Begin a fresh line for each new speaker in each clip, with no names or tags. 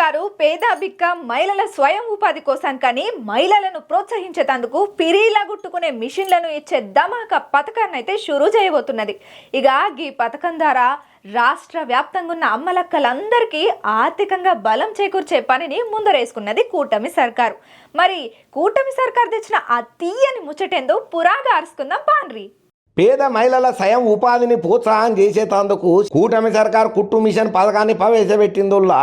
సర్కారు పేద బిక్క మహిళల స్వయం ఉపాధి కోసం కానీ మహిళలను ప్రోత్సహించేందుకు పిరీలా గుట్టుకునే మిషన్లను ఇచ్చే ధమాకా పథకాన్ని అయితే షురూ చేయబోతున్నది. ఇక ఈ పథకం ద్వారా రాష్ట్ర వ్యాప్తంగా ఉన్న అమ్మలక్కలందరికీ ఆర్థికంగా బలం చేకూర్చే పనిని ముందరేసుకున్నది కూటమి సర్కారు. మరి కూటమి సర్కారు తెచ్చిన ఆ తీయని ముచ్చటేందో పురాగా అరుచుకుందాం పాండ్రి.
పేద మహిళల స్వయం ఉపాధిని ప్రోత్సాహం చేసేందుకు కూటమి సర్కార్ కుట్టు మిషన్ పథకాన్ని ప్రవేశపెట్టిందుల్లా.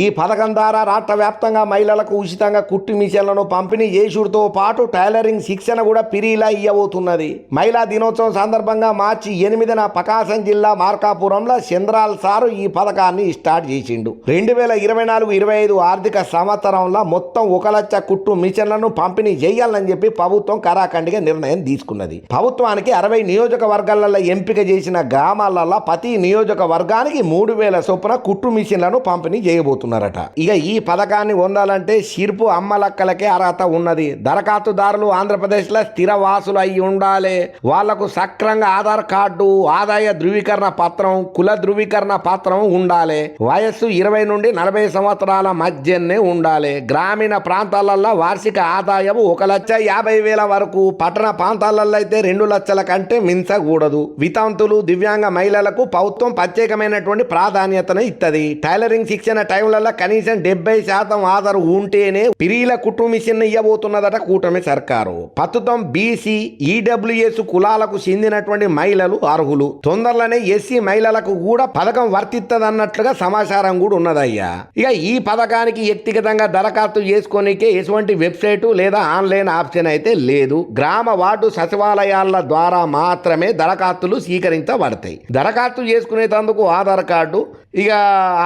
ఈ పథకం ద్వారా రాష్ట్ర వ్యాప్తంగా మహిళలకు ఉచితంగా కుట్టు మిషన్లను పంపిణీ చేసుడుతో పాటు టైలరింగ్ శిక్షణ కూడా పిరీలా ఇవ్వబోతున్నది. మహిళా దినోత్సవం సందర్భంగా మార్చి 8న ప్రకాశం జిల్లా మార్కాపురంలో చంద్రాల్ సారు ఈ పథకాన్ని స్టార్ట్ చేసిండు. 2024-25 ఆర్థిక సంవత్సరంలో మొత్తం 1 లక్ష కుట్టు మిషన్లను పంపిణీ చేయాలని చెప్పి ప్రభుత్వం కరాఖండిగా నిర్ణయం తీసుకున్నది. ప్రభుత్వానికి 60 నియోజకవర్గాలలో ఎంపిక చేసిన గ్రామాలలో ప్రతి నియోజకవర్గానికి 3000 చొప్పున కుట్టు మిషన్లను పంపిణీ చేయబోతున్నారట. ఇక ఈ పథకాన్ని పొందాలంటే సిర్పు అమ్మలక్కలకే అర్హత ఉన్నది. దరఖాస్తుదారులు ఆంధ్రప్రదేశ్లో స్థిరవాసులు అయి ఉండాలి. వాళ్లకు సక్రంగా ఆధార్ కార్డు, ఆదాయ ధృవీకరణ పత్రం, కుల ధృవీకరణ పత్రం ఉండాలి. వయస్సు 20 నుండి 40 సంవత్సరాల మధ్యనే ఉండాలి. గ్రామీణ ప్రాంతాలలో వార్షిక ఆదాయం 1,50,000 వరకు, పట్టణ ప్రాంతాలలో అయితే 2 లక్షల కంటే మించకూడదు. వితంతులు, దివ్యాంగ మహిళలకు ప్రభుత్వం ప్రత్యేకమైనటువంటి ప్రాధాన్యతను ఇస్తుంది. టైలరింగ్ శిక్షణ టైంలలో కనీసం 70% ఆధార్ ఉంటేనే పిరీల కుట్టు మిషన్ ఇవ్వబోతున్నదట కూటమి సర్కారు. ప్రస్తుతం బీసీ, ఈడబ్ల్యూఎస్ కులాలకు చెందినటువంటి మహిళలు అర్హులు. తొందరలోనే ఎస్సీ మహిళలకు కూడా పథకం వర్తిస్తదన్నట్లుగా సమాచారం కూడా ఉన్నదయ్యా. ఇక ఈ పథకానికి వ్యక్తిగతంగా దరఖాస్తు చేసుకోనికే ఎటువంటి వెబ్సైటు లేదా ఆన్లైన్ ఆప్షన్ అయితే లేదు. గ్రామ వార్డు సచివాలయాల ద్వారా మాత్రమే దరఖాస్తులు స్వీకరించబడతాయి. దరఖాస్తు చేసుకునేందుకు ఆధార్ కార్డు, ఇక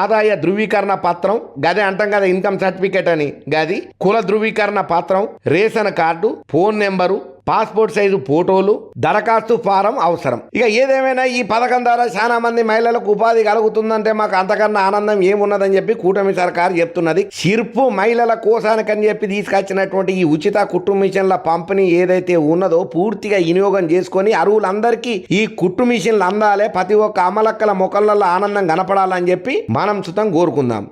ఆదాయ ధృవీకరణ పత్రం, గదే అంటాం కదా ఇన్కమ్ సర్టిఫికేట్ అని, గది కుల ధృవీకరణ పత్రం, ration card, phone number, passport size ఫోటోలు, దరఖాస్తు ఫారం అవసరం. ఇక ఏదేమైనా ఈ పథకం ద్వారా చాలా మంది మహిళలకు ఉపాధి కలుగుతుందంటే మాకు అంతకన్నా ఆనందం ఏమున్నదని చెప్పి కూటమి సర్కారు చెప్తున్నది. సిర్పు మహిళల కోసానికని చెప్పి తీసుకొచ్చినటువంటి ఈ ఉచిత కుట్టు మిషన్ల పంపిణీ ఏదైతే ఉన్నదో పూర్తిగా వినియోగం చేసుకొని అర్హులందరికీ ఈ కుట్టు మిషన్లు అందాలే, ప్రతి ఒక్క అమలక్కల మొక్కలలో ఆనందం కనపడాలని చెప్పి మనం సుతం కోరుకుందాం.